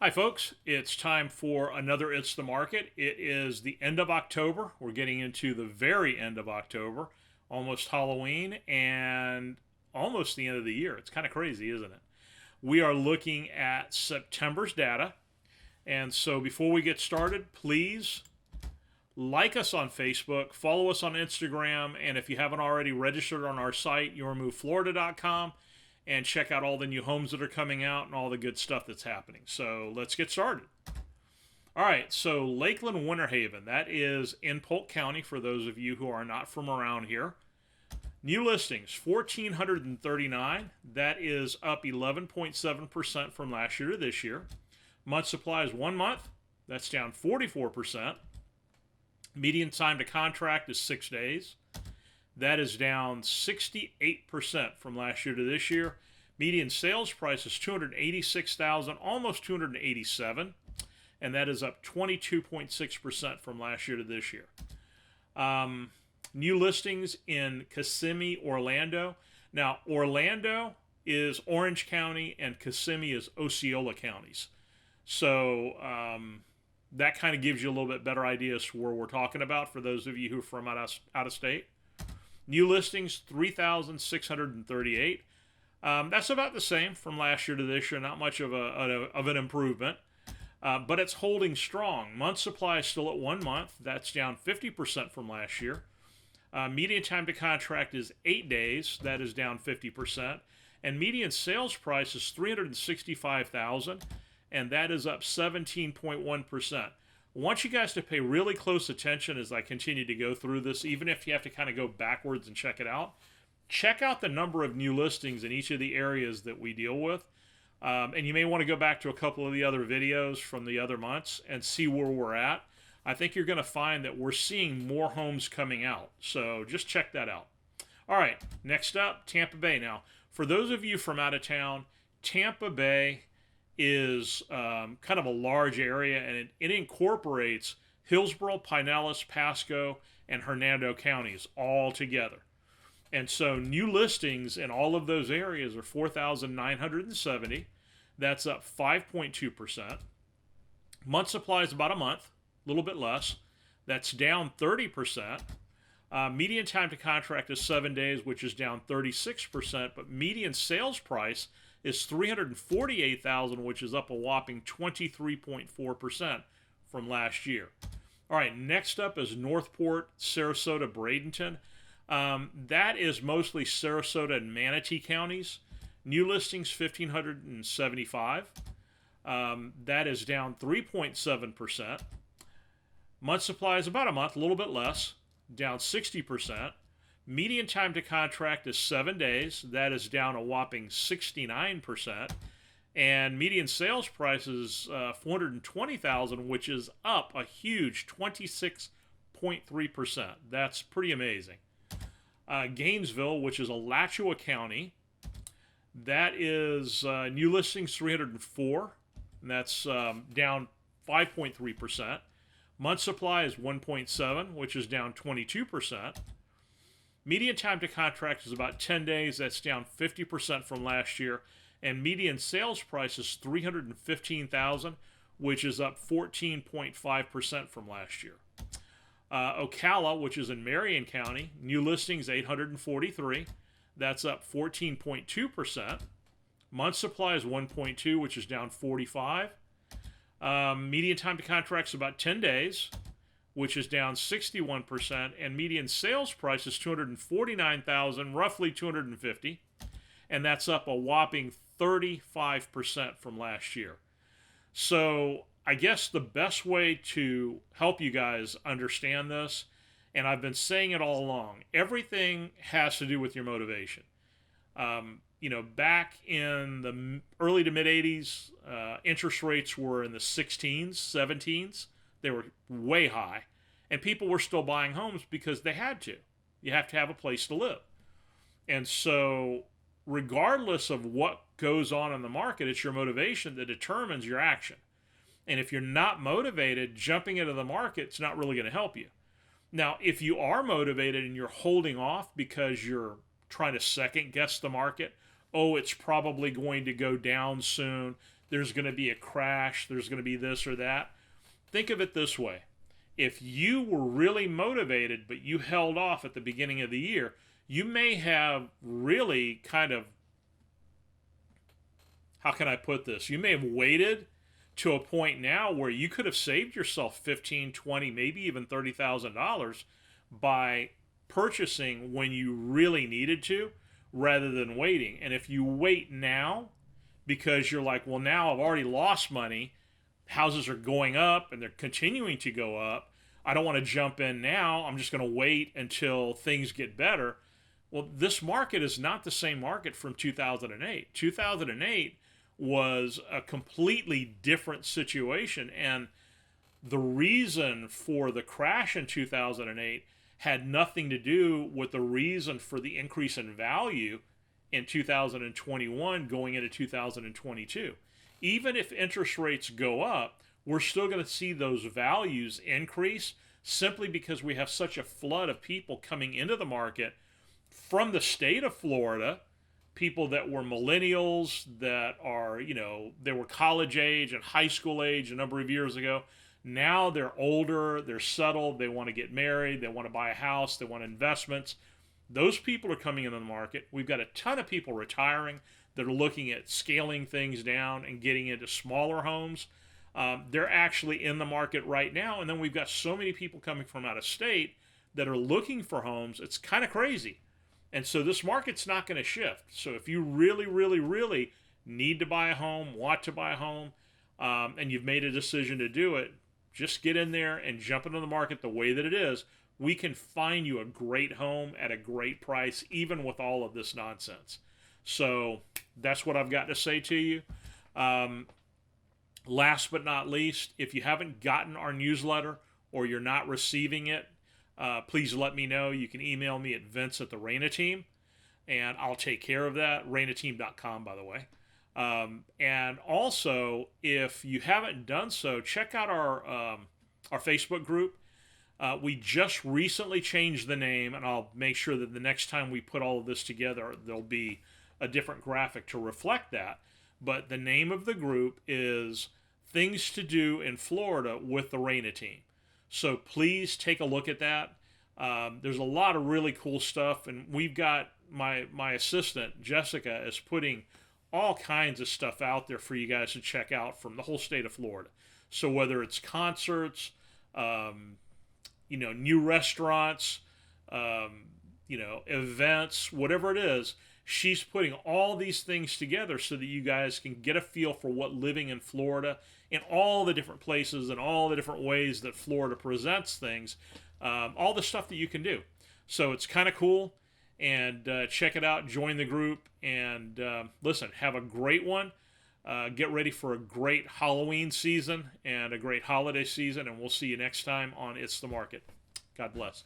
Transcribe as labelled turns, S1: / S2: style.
S1: Hi, folks. It's time for another It's the Market. It is the end of October. We're getting into the very end of October, almost Halloween, and almost the end of the year. It's kind of crazy, isn't it? We are looking at September's data. And so before we get started, please like us on Facebook, follow us on Instagram, and if you haven't already registered on our site, yourmoveflorida.com, and check out all the new homes that are coming out and all the good stuff that's happening. So let's get started. All right, so Lakeland Winter Haven, that is in Polk County for those of you who are not from around here. New listings, 1,439. That is up 11.7% from last year to this year. Month supply is 1 month. That's down 44%. Median time to contract is 6 days. That is down 68% from last year to this year. Median sales price is $286,000, almost $287,000, and that is up 22.6% from last year to this year. New listings in Kissimmee, Orlando. Now, Orlando is Orange County and Kissimmee is Osceola counties. So that kind of gives you a little bit better idea as to where we're talking about for those of you who are from out of state. New listings, 3,638. That's about the same from last year to this year. Not much of an improvement, but it's holding strong. Month supply is still at 1 month. That's down 50% from last year. Median time to contract is 8 days. That is down 50%. And median sales price is $365,000, and that is up 17.1%. I want you guys to pay really close attention as I continue to go through this, even if you have to kind of go backwards and check it out. Check out the number of new listings in each of the areas that we deal with. And you may want to go back to a couple of the other videos from the other months and see where we're at. I think you're going to find that we're seeing more homes coming out. So just check that out. All right, next up, Tampa Bay. Now, for those of you from out of town, Tampa Bay is kind of a large area, and it incorporates Hillsborough, Pinellas, Pasco, and Hernando counties all together. And so new listings in all of those areas are 4,970. That's up 5.2%. Month supply is about a month, a little bit less. That's down 30%. Median time to contract is 7 days, which is down 36%, but median sales price is $348,000, which is up a whopping 23.4% from last year. All right, next up is Northport, Sarasota, Bradenton. That is mostly Sarasota and Manatee counties. New listings, 1,575. That is down 3.7%. Month supply is about a month, a little bit less, down 60%. Median time to contract is 7 days. That is down a whopping 69%. And median sales price is $420,000, which is up a huge 26.3%. That's pretty amazing. Gainesville, which is Alachua County, that is new listings 304, and that's down 5.3%. Month supply is 1.7, which is down 22%. Median time to contract is about 10 days. That's down 50% from last year. And median sales price is $315,000, which is up 14.5% from last year. Ocala, which is in Marion County, new listings 843. That's up 14.2%. Month supply is 1.2, which is down 45. Median time to contract is about 10 days, which is down 61%, and median sales price is $249,000, roughly $250,000, and that's up a whopping 35% from last year. So I guess the best way to help you guys understand this, and I've been saying it all along, everything has to do with your motivation. Back in the early to mid 80s, interest rates were in the 16s, 17s. They were way high, and people were still buying homes because they had to. You have to have a place to live. And so regardless of what goes on in the market, it's your motivation that determines your action. And if you're not motivated, jumping into the market is not really going to help you. Now, if you are motivated and you're holding off because you're trying to second guess the market, oh, it's probably going to go down soon, there's going to be a crash, there's going to be this or that. Think of it this way. If you were really motivated, but you held off at the beginning of the year, you may have really kind of, how can I put this? You may have waited to a point now where you could have saved yourself $15, $20, maybe even $30,000 by purchasing when you really needed to rather than waiting. And if you wait now because you're like, well, now I've already lost money, houses are going up and they're continuing to go up, I don't want to jump in now, I'm just going to wait until things get better. Well, this market is not the same market from 2008. 2008 was a completely different situation, and the reason for the crash in 2008 had nothing to do with the reason for the increase in value in 2021 going into 2022. Even if interest rates go up, we're still going to see those values increase simply because we have such a flood of people coming into the market from the state of Florida, people that were millennials, that are, they were college age and high school age a number of years ago. Now they're older, they're settled, they want to get married, they want to buy a house, they want investments. Those people are coming into the market. We've got a ton of people retiring that are looking at scaling things down and getting into smaller homes. They're actually in the market right now. And then we've got so many people coming from out of state that are looking for homes. It's kind of crazy. And so this market's not going to shift. So if you really, really, really need to buy a home, want to buy a home, and you've made a decision to do it, just get in there and jump into the market the way that it is. We can find you a great home at a great price, even with all of this nonsense. So that's what I've got to say to you. Last but not least, if you haven't gotten our newsletter or you're not receiving it, please let me know. You can email me at vince@the-Reina-team, and I'll take care of that. Reinateam.com, by the way. And also, if you haven't done so, check out our Facebook group. We just recently changed the name, and I'll make sure that the next time we put all of this together, there'll be a different graphic to reflect that. But the name of the group is Things to Do in Florida with the Reina Team. So please take a look at that. There's a lot of really cool stuff, and we've got my assistant, Jessica, is putting all kinds of stuff out there for you guys to check out from the whole state of Florida. So whether it's concerts, new restaurants, events, whatever it is, she's putting all these things together so that you guys can get a feel for what living in Florida in all the different places and all the different ways that Florida presents things, all the stuff that you can do. So it's kind of cool, and check it out, join the group, and listen, have a great one. Get ready for a great Halloween season and a great holiday season, and we'll see you next time on It's the Market. God bless.